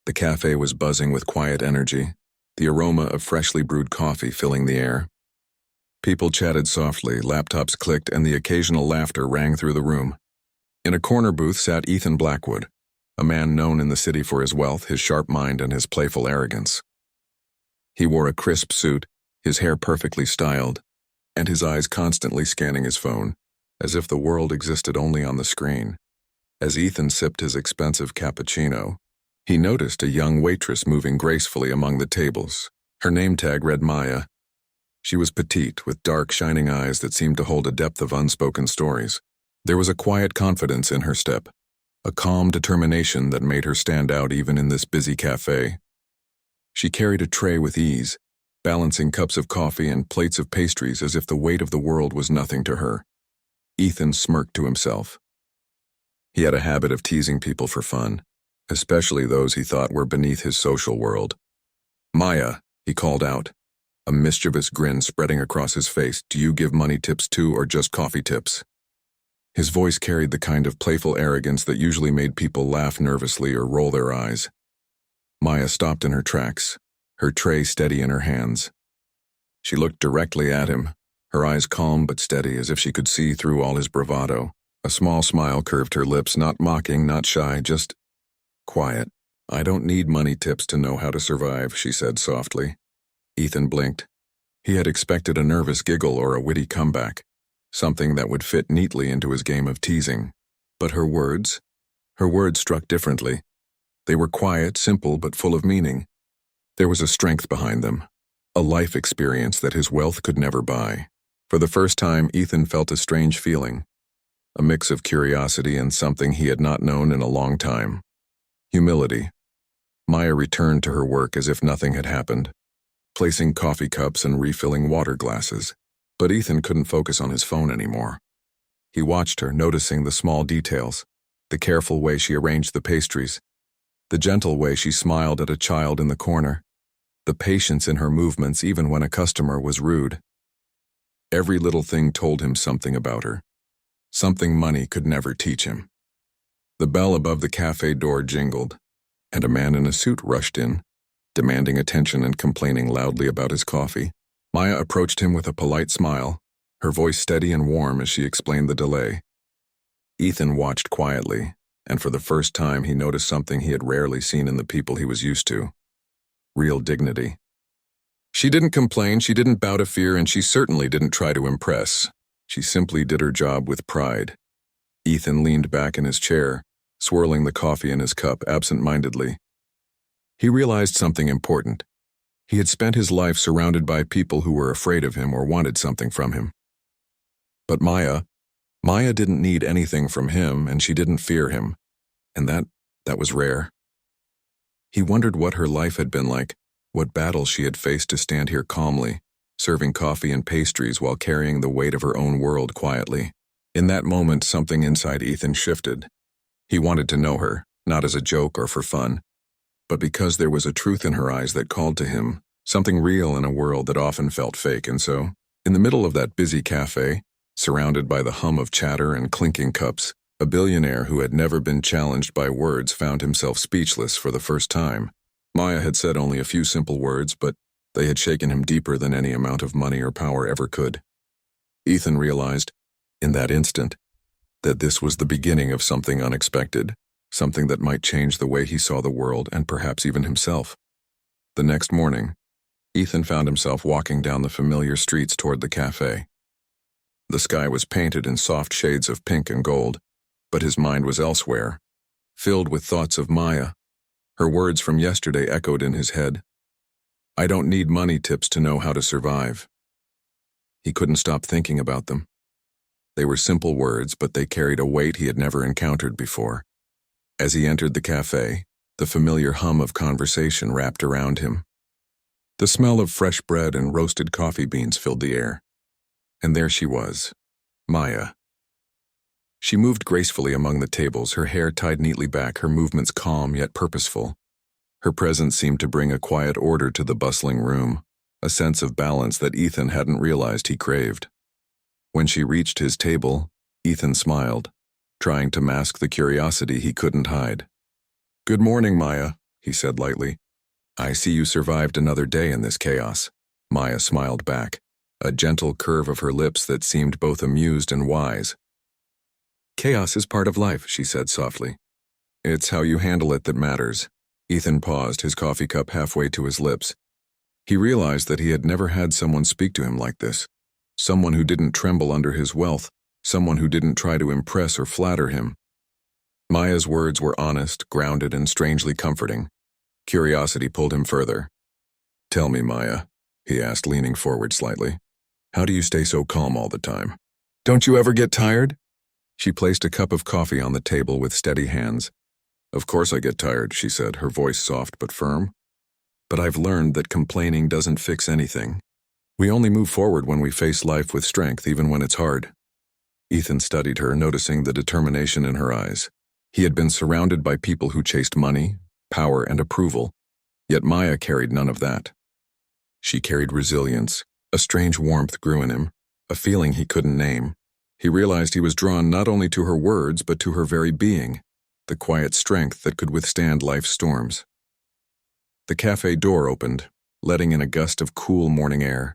The cafe was buzzing with quiet energy, the aroma of freshly brewed coffee filling the air. People chatted softly, laptops clicked, and the occasional laughter rang through the room. In a corner booth sat Ethan Blackwood, a man known in the city for his wealth, his sharp mind, and his playful arrogance. He wore a crisp suit, his hair perfectly styled, and his eyes constantly scanning his phone, as if the world existed only on the screen. As Ethan sipped his expensive cappuccino, he noticed a young waitress moving gracefully among the tables. Her name tag read Maya. She was petite, with dark, shining eyes that seemed to hold a depth of unspoken stories. There was a quiet confidence in her step, a calm determination that made her stand out even in this busy cafe. She carried a tray with ease, balancing cups of coffee and plates of pastries as if the weight of the world was nothing to her. Ethan smirked to himself. He had a habit of teasing people for fun, especially those he thought were beneath his social world. "Maya," he called out, a mischievous grin spreading across his face. "Do you give money tips too, or just coffee tips?" His voice carried the kind of playful arrogance that usually made people laugh nervously or roll their eyes. Maya stopped in her tracks, her tray steady in her hands. She looked directly at him, her eyes calm but steady, as if she could see through all his bravado. A small smile curved her lips, not mocking, not shy, just quiet. "I don't need money tips to know how to survive," she said softly. Ethan blinked. He had expected a nervous giggle or a witty comeback, something that would fit neatly into his game of teasing. But her words struck differently. They were quiet, simple, but full of meaning. There was a strength behind them, a life experience that his wealth could never buy. For the first time, Ethan felt a strange feeling, a mix of curiosity and something he had not known in a long time. Humility. Maya returned to her work as if nothing had happened, placing coffee cups and refilling water glasses. But Ethan couldn't focus on his phone anymore. He watched her, noticing the small details, the careful way she arranged the pastries, the gentle way she smiled at a child in the corner, the patience in her movements even when a customer was rude. Every little thing told him something about her, something money could never teach him. The bell above the cafe door jingled, and a man in a suit rushed in, demanding attention and complaining loudly about his coffee. Maya approached him with a polite smile, her voice steady and warm as she explained the delay. Ethan watched quietly, and for the first time he noticed something he had rarely seen in the people he was used to: real dignity. She didn't complain, she didn't bow to fear, and she certainly didn't try to impress. She simply did her job with pride. Ethan leaned back in his chair, swirling the coffee in his cup absent-mindedly. He realized something important. He had spent his life surrounded by people who were afraid of him or wanted something from him. But Maya didn't need anything from him, and she didn't fear him, and that was rare. He wondered what her life had been like, what battles she had faced to stand here calmly, serving coffee and pastries while carrying the weight of her own world quietly. In that moment, something inside Ethan shifted. He wanted to know her, not as a joke or for fun, but because there was a truth in her eyes that called to him, something real in a world that often felt fake. And so, in the middle of that busy cafe, surrounded by the hum of chatter and clinking cups, a billionaire who had never been challenged by words found himself speechless for the first time. Maya had said only a few simple words, but they had shaken him deeper than any amount of money or power ever could. Ethan realized, in that instant, that this was the beginning of something unexpected, something that might change the way he saw the world and perhaps even himself. The next morning, Ethan found himself walking down the familiar streets toward the cafe. The sky was painted in soft shades of pink and gold, but his mind was elsewhere, filled with thoughts of Maya. Her words from yesterday echoed in his head. "I don't need money tips to know how to survive." He couldn't stop thinking about them. They were simple words, but they carried a weight he had never encountered before. As he entered the cafe, the familiar hum of conversation wrapped around him. The smell of fresh bread and roasted coffee beans filled the air. And there she was, Maya. She moved gracefully among the tables, her hair tied neatly back, her movements calm yet purposeful. Her presence seemed to bring a quiet order to the bustling room, a sense of balance that Ethan hadn't realized he craved. When she reached his table, Ethan smiled, trying to mask the curiosity he couldn't hide. "Good morning, Maya," he said lightly. I see you survived another day in this chaos. Maya smiled back, a gentle curve of her lips that seemed both amused and wise. Chaos is part of life, she said softly. It's how you handle it that matters. Ethan paused, his coffee cup halfway to his lips. He realized that he had never had someone speak to him like this. Someone who didn't tremble under his wealth, someone who didn't try to impress or flatter him. Maya's words were honest, grounded, and strangely comforting. Curiosity pulled him further. Tell me, Maya, he asked, leaning forward slightly. How do you stay so calm all the time? Don't you ever get tired? She placed a cup of coffee on the table with steady hands. Of course I get tired, she said, her voice soft but firm. But I've learned that complaining doesn't fix anything. We only move forward when we face life with strength, even when it's hard. Ethan studied her, noticing the determination in her eyes. He had been surrounded by people who chased money, power, and approval, yet Maya carried none of that. She carried resilience. A strange warmth grew in him, a feeling he couldn't name. He realized he was drawn not only to her words, but to her very being, the quiet strength that could withstand life's storms. The cafe door opened, letting in a gust of cool morning air.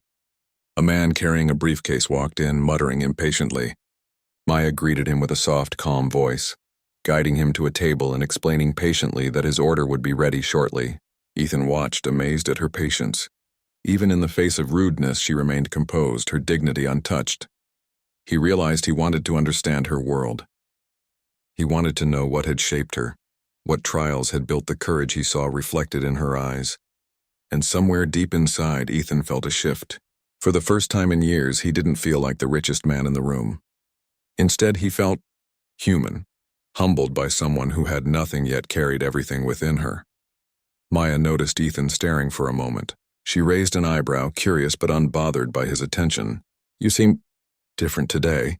A man carrying a briefcase walked in, muttering impatiently. Maya greeted him with a soft, calm voice, guiding him to a table and explaining patiently that his order would be ready shortly. Ethan watched, amazed at her patience. Even in the face of rudeness, she remained composed, her dignity untouched. He realized he wanted to understand her world. He wanted to know what had shaped her, what trials had built the courage he saw reflected in her eyes. And somewhere deep inside, Ethan felt a shift. For the first time in years, he didn't feel like the richest man in the room. Instead, he felt human, humbled by someone who had nothing yet carried everything within her. Maya noticed Ethan staring for a moment. She raised an eyebrow, curious but unbothered by his attention. You seem different today,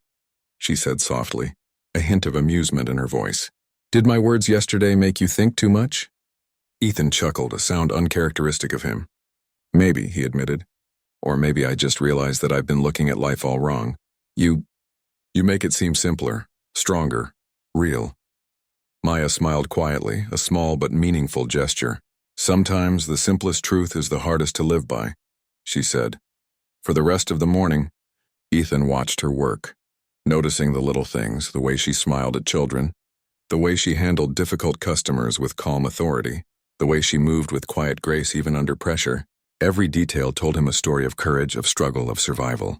she said softly, a hint of amusement in her voice. Did my words yesterday make you think too much? Ethan chuckled, a sound uncharacteristic of him. Maybe, he admitted. Or maybe I just realized that I've been looking at life all wrong. You make it seem simpler, stronger, real. Maya smiled quietly, a small but meaningful gesture. Sometimes the simplest truth is the hardest to live by, she said. For the rest of the morning, Ethan watched her work, noticing the little things, the way she smiled at children, the way she handled difficult customers with calm authority, the way she moved with quiet grace even under pressure. Every detail told him a story of courage, of struggle, of survival.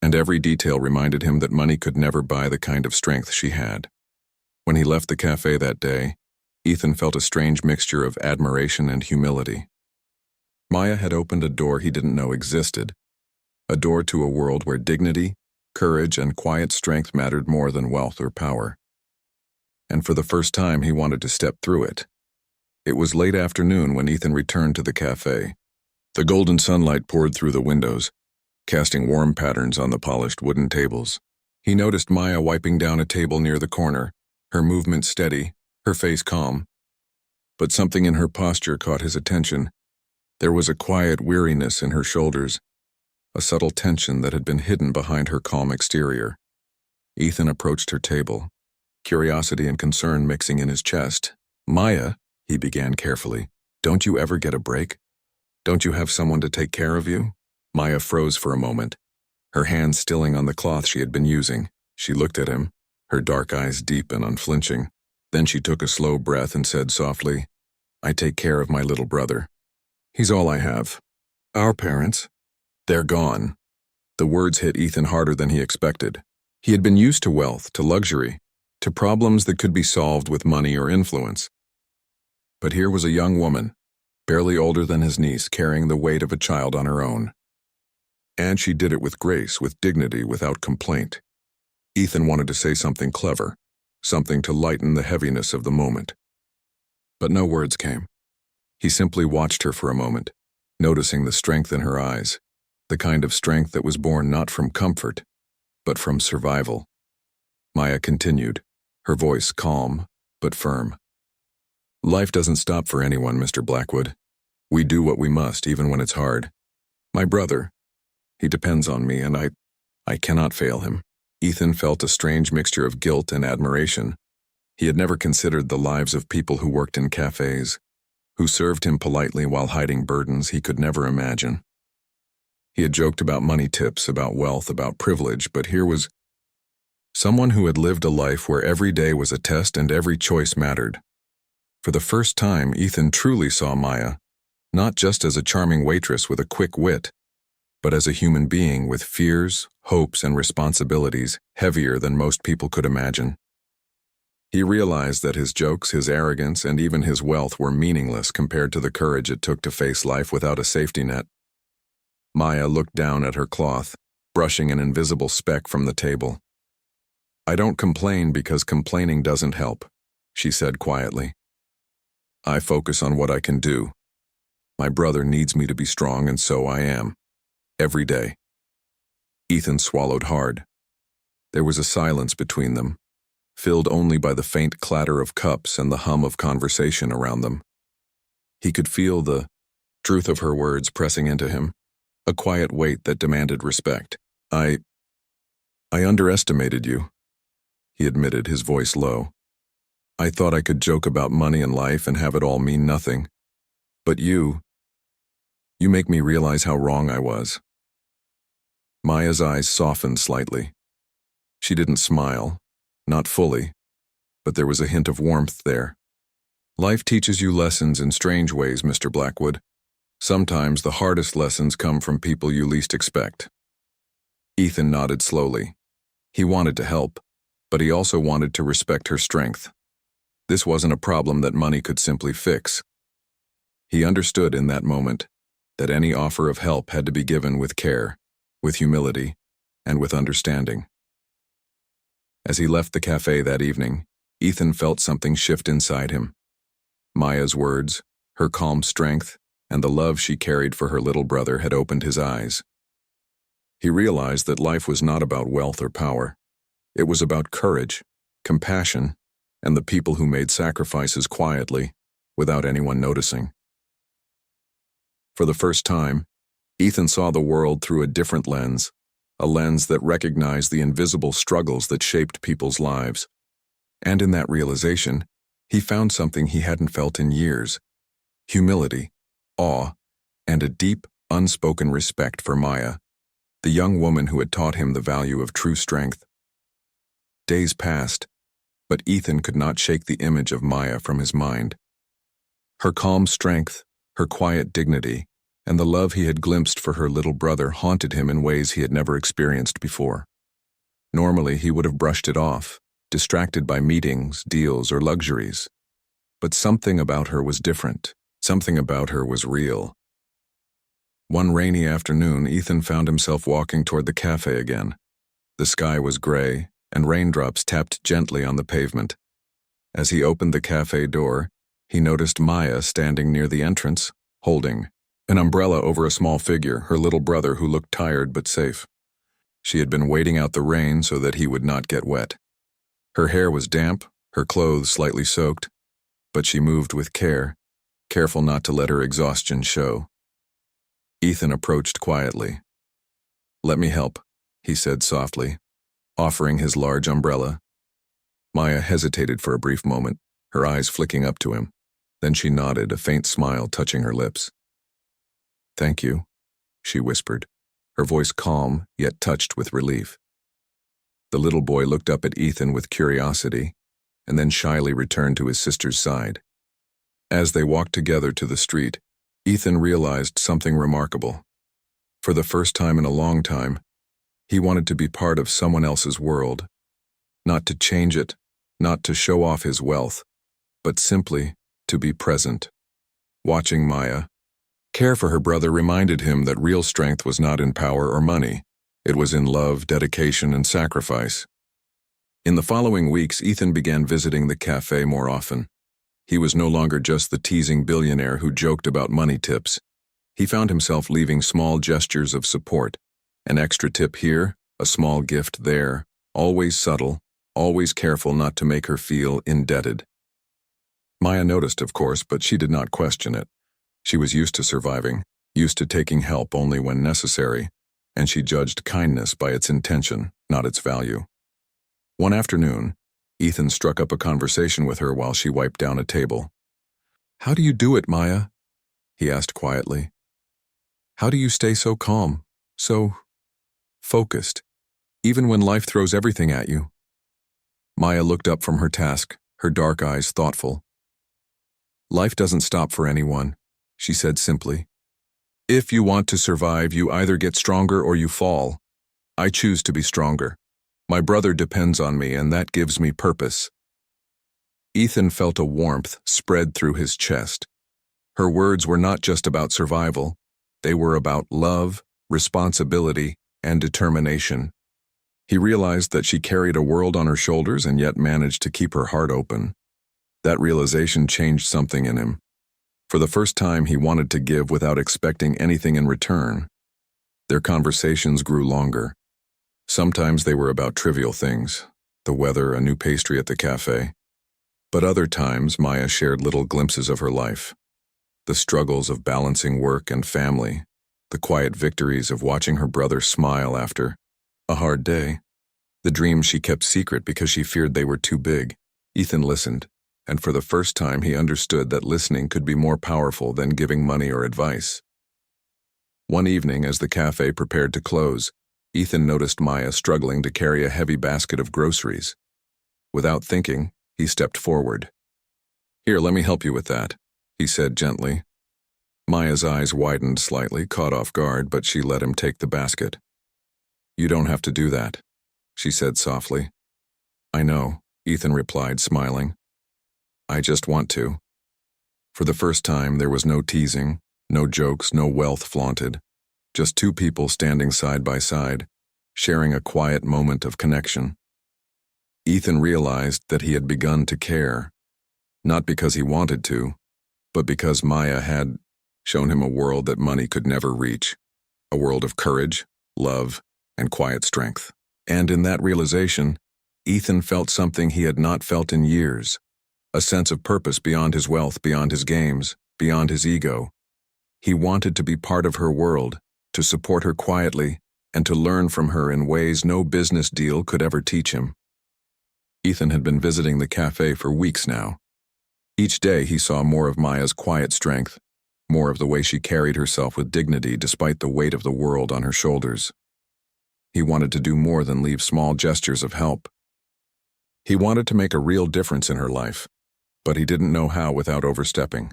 And every detail reminded him that money could never buy the kind of strength she had. When he left the cafe that day, Ethan felt a strange mixture of admiration and humility. Maya had opened a door he didn't know existed, a door to a world where dignity, courage, and quiet strength mattered more than wealth or power. And for the first time, he wanted to step through it. It was late afternoon when Ethan returned to the cafe. The golden sunlight poured through the windows, casting warm patterns on the polished wooden tables. He noticed Maya wiping down a table near the corner, her movement steady, her face calm. But something in her posture caught his attention. There was a quiet weariness in her shoulders, a subtle tension that had been hidden behind her calm exterior. Ethan approached her table, curiosity and concern mixing in his chest. Maya, he began carefully, don't you ever get a break? Don't you have someone to take care of you? Maya froze for a moment, her hands stilling on the cloth she had been using. She looked at him, her dark eyes deep and unflinching. Then she took a slow breath and said softly, I take care of my little brother. He's all I have. Our parents, they're gone. The words hit Ethan harder than he expected. He had been used to wealth, to luxury, to problems that could be solved with money or influence. But here was a young woman, barely older than his niece, carrying the weight of a child on her own. And she did it with grace, with dignity, without complaint. Ethan wanted to say something clever, something to lighten the heaviness of the moment. But no words came. He simply watched her for a moment, noticing the strength in her eyes, the kind of strength that was born not from comfort, but from survival. Maya continued, her voice calm but firm. Life doesn't stop for anyone, Mr. Blackwood. We do what we must, even when it's hard. My brother, he depends on me, and I cannot fail him. Ethan felt a strange mixture of guilt and admiration. He had never considered the lives of people who worked in cafes, who served him politely while hiding burdens he could never imagine. He had joked about money tips, about wealth, about privilege, but here was someone who had lived a life where every day was a test and every choice mattered. For the first time, Ethan truly saw Maya, not just as a charming waitress with a quick wit, but as a human being with fears, hopes, and responsibilities heavier than most people could imagine. He realized that his jokes, his arrogance, and even his wealth were meaningless compared to the courage it took to face life without a safety net. Maya looked down at her cloth, brushing an invisible speck from the table. "I don't complain because complaining doesn't help," she said quietly. "I focus on what I can do. My brother needs me to be strong, and so I am. Every day." Ethan swallowed hard. There was a silence between them, filled only by the faint clatter of cups and the hum of conversation around them. He could feel the truth of her words pressing into him, a quiet weight that demanded respect. I underestimated you," he admitted, his voice low. "I thought I could joke about money and life and have it all mean nothing. But you make me realize how wrong I was." Maya's eyes softened slightly. She didn't smile, not fully, but there was a hint of warmth there. "Life teaches you lessons in strange ways, Mr. Blackwood. Sometimes the hardest lessons come from people you least expect." Ethan nodded slowly. He wanted to help, but he also wanted to respect her strength. This wasn't a problem that money could simply fix. He understood in that moment that any offer of help had to be given with care, with humility, and with understanding. As he left the cafe that evening, Ethan felt something shift inside him. Maya's words, her calm strength, and the love she carried for her little brother had opened his eyes. He realized that life was not about wealth or power. It was about courage, compassion, and the people who made sacrifices quietly, without anyone noticing. For the first time, Ethan saw the world through a different lens, a lens that recognized the invisible struggles that shaped people's lives. And in that realization, he found something he hadn't felt in years: humility, awe, and a deep, unspoken respect for Maya, the young woman who had taught him the value of true strength. Days passed, but Ethan could not shake the image of Maya from his mind. Her calm strength, her quiet dignity, and the love he had glimpsed for her little brother haunted him in ways he had never experienced before. Normally, he would have brushed it off, distracted by meetings, deals, or luxuries. But something about her was different. Something about her was real. One rainy afternoon, Ethan found himself walking toward the cafe again. The sky was gray, and raindrops tapped gently on the pavement. As he opened the cafe door, he noticed Maya standing near the entrance, holding an umbrella over a small figure, her little brother who looked tired but safe. She had been waiting out the rain so that he would not get wet. Her hair was damp, her clothes slightly soaked, but she moved with care, careful not to let her exhaustion show. Ethan approached quietly. "Let me help," he said softly, offering his large umbrella. Maya hesitated for a brief moment, her eyes flicking up to him. Then she nodded, a faint smile touching her lips. "Thank you," she whispered, her voice calm yet touched with relief. The little boy looked up at Ethan with curiosity, and then shyly returned to his sister's side. As they walked together to the street, Ethan realized something remarkable. For the first time in a long time, he wanted to be part of someone else's world, not to change it, not to show off his wealth, but simply to be present. Watching Maya care for her brother reminded him that real strength was not in power or money. It was in love, dedication, and sacrifice. In the following weeks, Ethan began visiting the cafe more often. He was no longer just the teasing billionaire who joked about money tips. He found himself leaving small gestures of support. An extra tip here, a small gift there, always subtle, always careful not to make her feel indebted. Maya noticed, of course, but she did not question it. She was used to surviving, used to taking help only when necessary, and she judged kindness by its intention, not its value. One afternoon, Ethan struck up a conversation with her while she wiped down a table. "How do you do it, Maya?" he asked quietly. "How do you stay so calm, so focused, even when life throws everything at you?" Maya looked up from her task, her dark eyes thoughtful. "Life doesn't stop for anyone," she said simply. "If you want to survive, you either get stronger or you fall. I choose to be stronger. My brother depends on me, and that gives me purpose." Ethan felt a warmth spread through his chest. Her words were not just about survival. They were about love, responsibility, and determination. He realized that she carried a world on her shoulders and yet managed to keep her heart open. That realization changed something in him. For the first time, he wanted to give without expecting anything in return. Their conversations grew longer. Sometimes they were about trivial things, the weather, a new pastry at the cafe. But other times, Maya shared little glimpses of her life. The struggles of balancing work and family, the quiet victories of watching her brother smile after a hard day, the dreams she kept secret because she feared they were too big. Ethan listened, and for the first time he understood that listening could be more powerful than giving money or advice. One evening, as the cafe prepared to close, Ethan noticed Maya struggling to carry a heavy basket of groceries. Without thinking, he stepped forward. "Here, let me help you with that," he said gently. Maya's eyes widened slightly, caught off guard, but she let him take the basket. "You don't have to do that," she said softly. "I know," Ethan replied, smiling. "I just want to." For the first time, there was no teasing, no jokes, no wealth flaunted. Just two people standing side by side, sharing a quiet moment of connection. Ethan realized that he had begun to care, not because he wanted to, but because Maya had shown him a world that money could never reach, a world of courage, love, and quiet strength. And in that realization, Ethan felt something he had not felt in years, a sense of purpose beyond his wealth, beyond his games, beyond his ego. He wanted to be part of her world, to support her quietly, and to learn from her in ways no business deal could ever teach him. Ethan had been visiting the cafe for weeks now. Each day he saw more of Maya's quiet strength, more of the way she carried herself with dignity despite the weight of the world on her shoulders. He wanted to do more than leave small gestures of help. He wanted to make a real difference in her life, but he didn't know how without overstepping.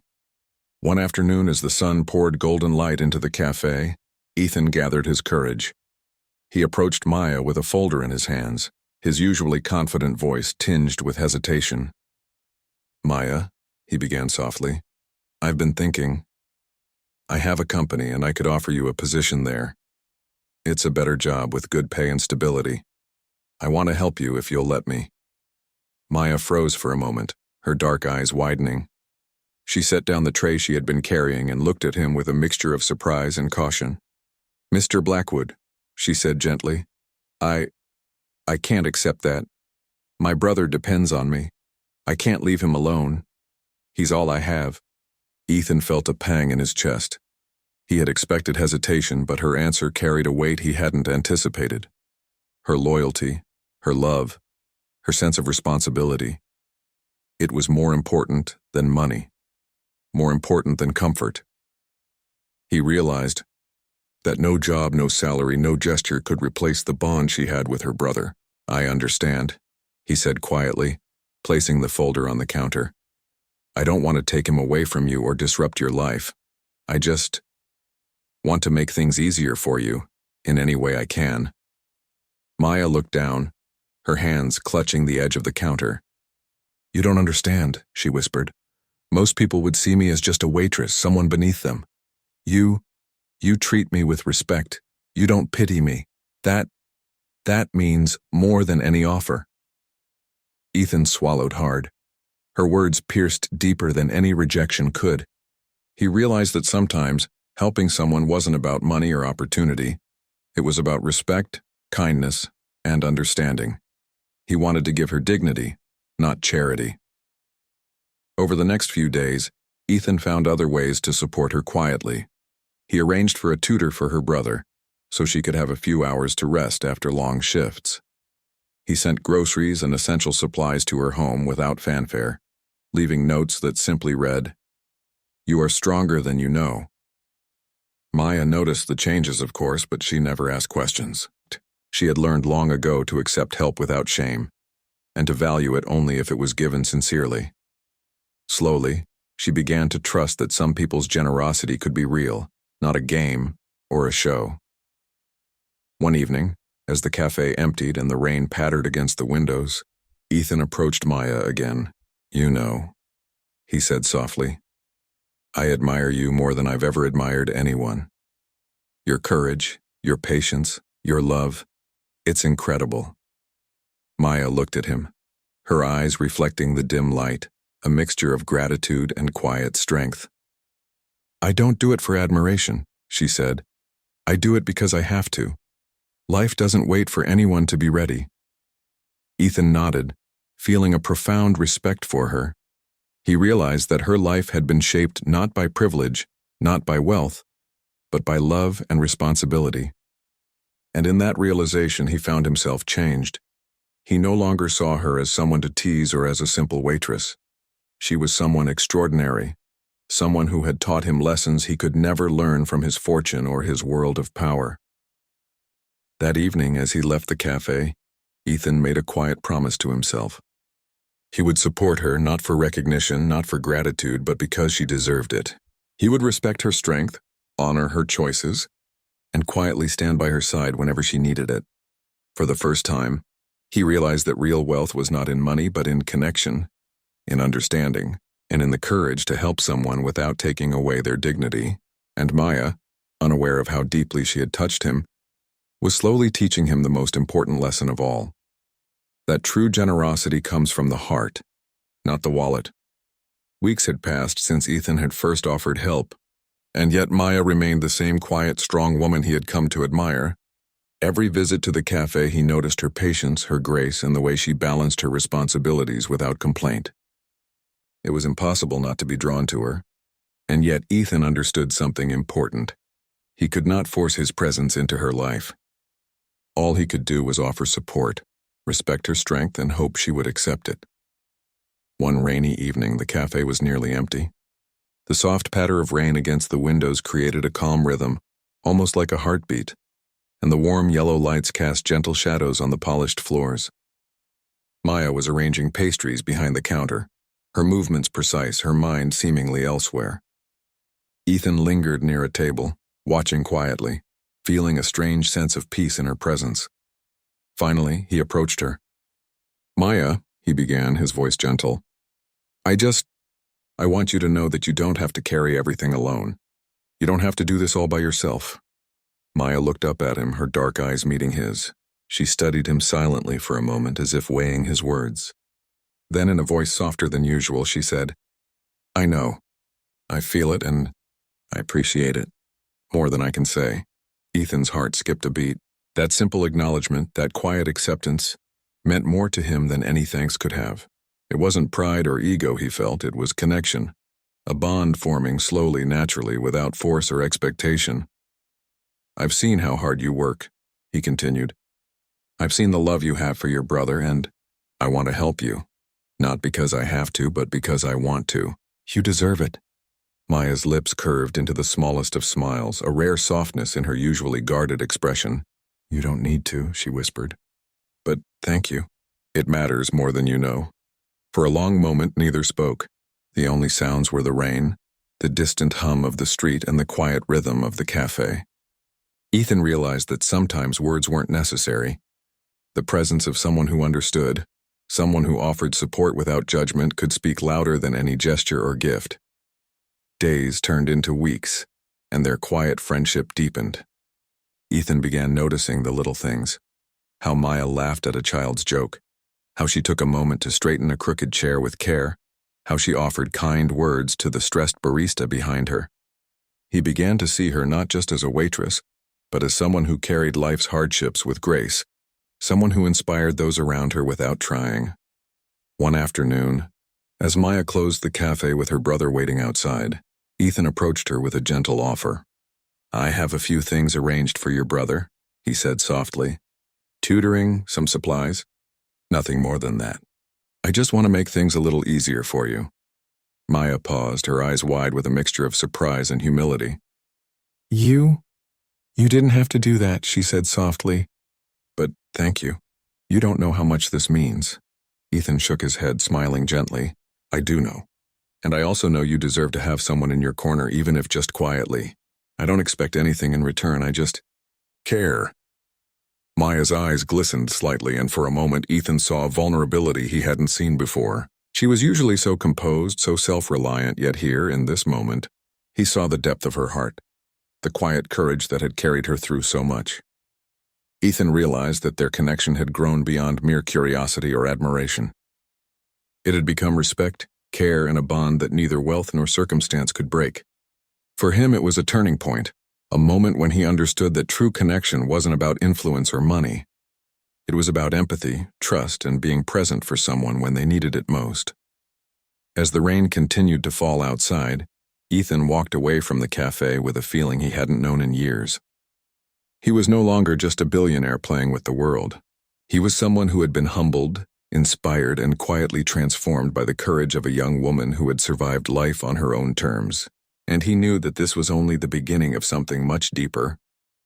One afternoon, as the sun poured golden light into the cafe, Ethan gathered his courage. He approached Maya with a folder in his hands, his usually confident voice tinged with hesitation. "Maya," he began softly, "I've been thinking. I have a company and I could offer you a position there. It's a better job with good pay and stability. I want to help you if you'll let me." Maya froze for a moment, her dark eyes widening. She set down the tray she had been carrying and looked at him with a mixture of surprise and caution. "Mr. Blackwood," she said gently, I can't accept that. My brother depends on me. I can't leave him alone. He's all I have." Ethan felt a pang in his chest. He had expected hesitation, but her answer carried a weight he hadn't anticipated. Her loyalty, her love, her sense of responsibility. It was more important than money, more important than comfort. He realized that no job, no salary, no gesture could replace the bond she had with her brother. "I understand," he said quietly, placing the folder on the counter. "I don't want to take him away from you or disrupt your life. I just want to make things easier for you, in any way I can." Maya looked down, her hands clutching the edge of the counter. "You don't understand," she whispered. "Most people would see me as just a waitress, someone beneath them. You treat me with respect. You don't pity me. That means more than any offer." Ethan swallowed hard. Her words pierced deeper than any rejection could. He realized that sometimes helping someone wasn't about money or opportunity. It was about respect, kindness, and understanding. He wanted to give her dignity, not charity. Over the next few days, Ethan found other ways to support her quietly. He arranged for a tutor for her brother, so she could have a few hours to rest after long shifts. He sent groceries and essential supplies to her home without fanfare, leaving notes that simply read, You are stronger than you know. Maya noticed the changes, of course, but she never asked questions. She had learned long ago to accept help without shame, and to value it only if it was given sincerely. Slowly, she began to trust that some people's generosity could be real, not a game or a show. One evening, as the cafe emptied and the rain pattered against the windows, Ethan approached Maya again. "You know," he said softly, "I admire you more than I've ever admired anyone. Your courage, your patience, your love, it's incredible." Maya looked at him, her eyes reflecting the dim light, a mixture of gratitude and quiet strength. "I don't do it for admiration," she said. "I do it because I have to. Life doesn't wait for anyone to be ready." Ethan nodded, feeling a profound respect for her. He realized that her life had been shaped not by privilege, not by wealth, but by love and responsibility. And in that realization, he found himself changed. He no longer saw her as someone to tease or as a simple waitress. She was someone extraordinary, someone who had taught him lessons he could never learn from his fortune or his world of power. That evening, as he left the cafe, Ethan made a quiet promise to himself. He would support her not for recognition, not for gratitude, but because she deserved it. He would respect her strength, honor her choices, and quietly stand by her side whenever she needed it. For the first time, he realized that real wealth was not in money but in connection, in understanding, and in the courage to help someone without taking away their dignity. And Maya, unaware of how deeply she had touched him, was slowly teaching him the most important lesson of all. That true generosity comes from the heart, not the wallet. Weeks had passed since Ethan had first offered help, and yet Maya remained the same quiet, strong woman he had come to admire. Every visit to the cafe, he noticed her patience, her grace, and the way she balanced her responsibilities without complaint. It was impossible not to be drawn to her, and yet Ethan understood something important. He could not force his presence into her life. All he could do was offer support, respect her strength, and hope she would accept it. One rainy evening, the cafe was nearly empty. The soft patter of rain against the windows created a calm rhythm, almost like a heartbeat, and the warm yellow lights cast gentle shadows on the polished floors. Maya was arranging pastries behind the counter, her movements precise, her mind seemingly elsewhere. Ethan lingered near a table, watching quietly, feeling a strange sense of peace in her presence. Finally, he approached her. "Maya," he began, his voice gentle, I want you to know that you don't have to carry everything alone. You don't have to do this all by yourself." Maya looked up at him, her dark eyes meeting his. She studied him silently for a moment, as if weighing his words. Then, in a voice softer than usual, she said, "I know. I feel it, and I appreciate it. More than I can say." Ethan's heart skipped a beat. That simple acknowledgement, that quiet acceptance, meant more to him than any thanks could have. It wasn't pride or ego he felt, it was connection. A bond forming slowly, naturally, without force or expectation. "I've seen how hard you work," he continued. "I've seen the love you have for your brother, and I want to help you. Not because I have to, but because I want to. You deserve it." Maya's lips curved into the smallest of smiles, a rare softness in her usually guarded expression. "You don't need to," she whispered. "But thank you. It matters more than you know." For a long moment, neither spoke. The only sounds were the rain, the distant hum of the street, and the quiet rhythm of the cafe. Ethan realized that sometimes words weren't necessary. The presence of someone who understood, someone who offered support without judgment, could speak louder than any gesture or gift. Days turned into weeks, and their quiet friendship deepened. Ethan began noticing the little things. How Maya laughed at a child's joke. How she took a moment to straighten a crooked chair with care. How she offered kind words to the stressed barista behind her. He began to see her not just as a waitress, but as someone who carried life's hardships with grace, someone who inspired those around her without trying. One afternoon, as Maya closed the cafe with her brother waiting outside, Ethan approached her with a gentle offer. "I have a few things arranged for your brother," he said softly. "Tutoring, some supplies. Nothing more than that. I just want to make things a little easier for you." Maya paused, her eyes wide with a mixture of surprise and humility. You didn't have to do that, she said softly. But thank you. You don't know how much this means. Ethan shook his head, smiling gently. I do know. And I also know you deserve to have someone in your corner, even if just quietly. I don't expect anything in return, I just care. Maya's eyes glistened slightly, and for a moment Ethan saw a vulnerability he hadn't seen before. She was usually so composed, so self-reliant, yet here, in this moment, he saw the depth of her heart, the quiet courage that had carried her through so much. Ethan realized that their connection had grown beyond mere curiosity or admiration. It had become respect, care, and a bond that neither wealth nor circumstance could break. For him, it was a turning point, a moment when he understood that true connection wasn't about influence or money. It was about empathy, trust, and being present for someone when they needed it most. As the rain continued to fall outside, Ethan walked away from the cafe with a feeling he hadn't known in years. He was no longer just a billionaire playing with the world. He was someone who had been humbled, inspired, and quietly transformed by the courage of a young woman who had survived life on her own terms. And he knew that this was only the beginning of something much deeper,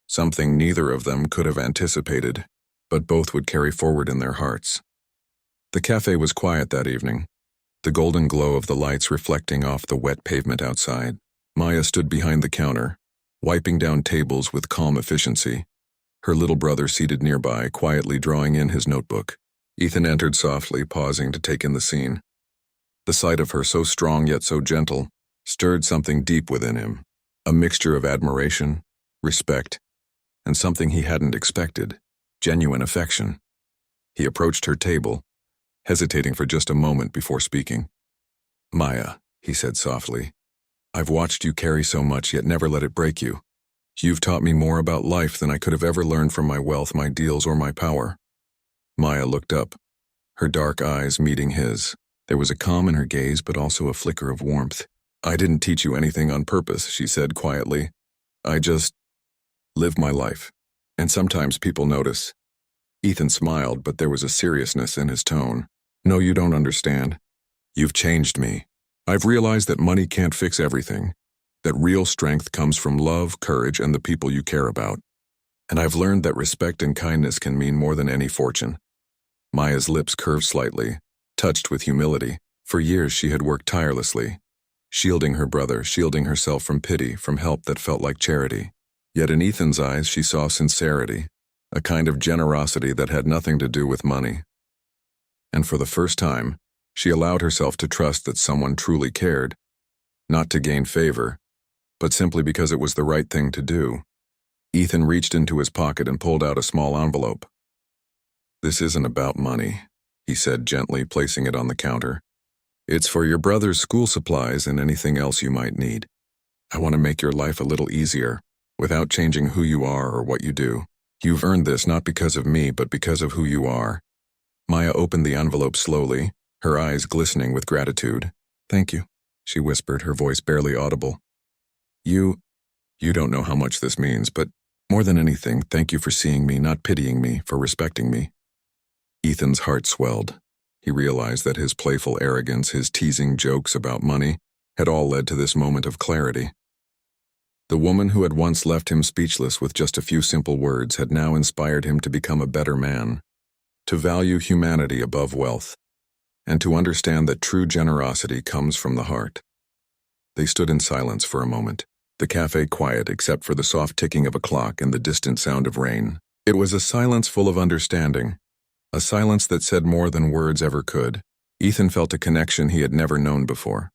something neither of them could have anticipated, but both would carry forward in their hearts. The cafe was quiet that evening, the golden glow of the lights reflecting off the wet pavement outside. Maya stood behind the counter, wiping down tables with calm efficiency, her little brother seated nearby, quietly drawing in his notebook. Ethan entered softly, pausing to take in the scene. The sight of her, so strong yet so gentle, stirred something deep within him, a mixture of admiration, respect, and something he hadn't expected, genuine affection. He approached her table, hesitating for just a moment before speaking. Maya, he said softly, I've watched you carry so much yet never let it break you. You've taught me more about life than I could have ever learned from my wealth, my deals, or my power. Maya looked up, her dark eyes meeting his. There was a calm in her gaze, but also a flicker of warmth. I didn't teach you anything on purpose, she said quietly. I just live my life. And sometimes people notice. Ethan smiled, but there was a seriousness in his tone. No, you don't understand. You've changed me. I've realized that money can't fix everything, that real strength comes from love, courage, and the people you care about. And I've learned that respect and kindness can mean more than any fortune. Maya's lips curved slightly, touched with humility. For years she had worked tirelessly, shielding her brother, shielding herself from pity, from help that felt like charity. Yet in Ethan's eyes she saw sincerity, a kind of generosity that had nothing to do with money. And for the first time, she allowed herself to trust that someone truly cared, not to gain favor, but simply because it was the right thing to do. Ethan reached into his pocket and pulled out a small envelope. This isn't about money, he said gently, placing it on the counter. It's for your brother's school supplies and anything else you might need. I want to make your life a little easier, without changing who you are or what you do. You've earned this not because of me, but because of who you are. Maya opened the envelope slowly, her eyes glistening with gratitude. Thank you, she whispered, her voice barely audible. You don't know how much this means, but more than anything, thank you for seeing me, not pitying me, for respecting me. Ethan's heart swelled. He realized that his playful arrogance, his teasing jokes about money, had all led to this moment of clarity. The woman who had once left him speechless with just a few simple words had now inspired him to become a better man, to value humanity above wealth, and to understand that true generosity comes from the heart. They stood in silence for a moment, the cafe quiet except for the soft ticking of a clock and the distant sound of rain. It was a silence full of understanding, a silence that said more than words ever could. Ethan felt a connection he had never known before.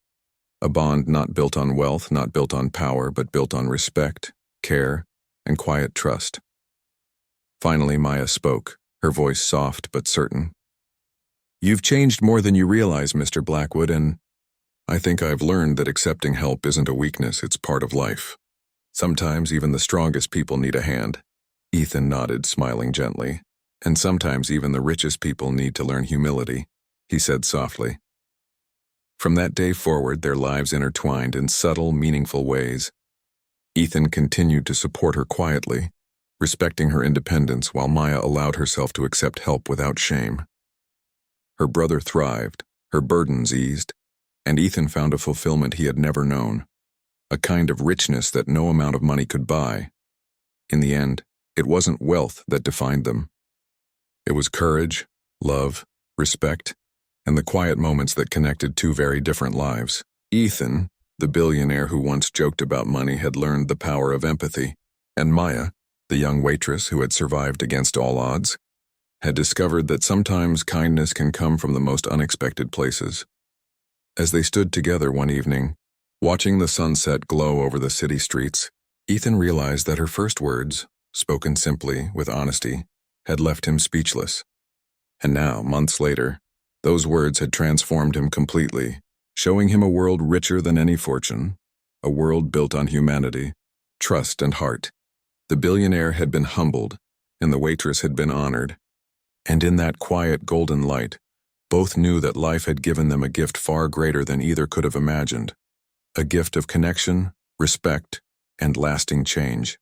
A bond not built on wealth, not built on power, but built on respect, care, and quiet trust. Finally, Maya spoke, her voice soft but certain. You've changed more than you realize, Mr. Blackwood, and I think I've learned that accepting help isn't a weakness, it's part of life. Sometimes even the strongest people need a hand. Ethan nodded, smiling gently. And sometimes even the richest people need to learn humility, he said softly. From that day forward, their lives intertwined in subtle, meaningful ways. Ethan continued to support her quietly, respecting her independence while Maya allowed herself to accept help without shame. Her brother thrived, her burdens eased, and Ethan found a fulfillment he had never known, a kind of richness that no amount of money could buy. In the end, it wasn't wealth that defined them. It was courage, love, respect, and the quiet moments that connected two very different lives. Ethan, the billionaire who once joked about money, had learned the power of empathy, and Maya, the young waitress who had survived against all odds, had discovered that sometimes kindness can come from the most unexpected places. As they stood together one evening, watching the sunset glow over the city streets, Ethan realized that her first words, spoken simply, with honesty, had left him speechless. And now, months later, those words had transformed him completely, showing him a world richer than any fortune, a world built on humanity, trust, and heart. The billionaire had been humbled, and the waitress had been honored. And in that quiet golden light, both knew that life had given them a gift far greater than either could have imagined, a gift of connection, respect, and lasting change.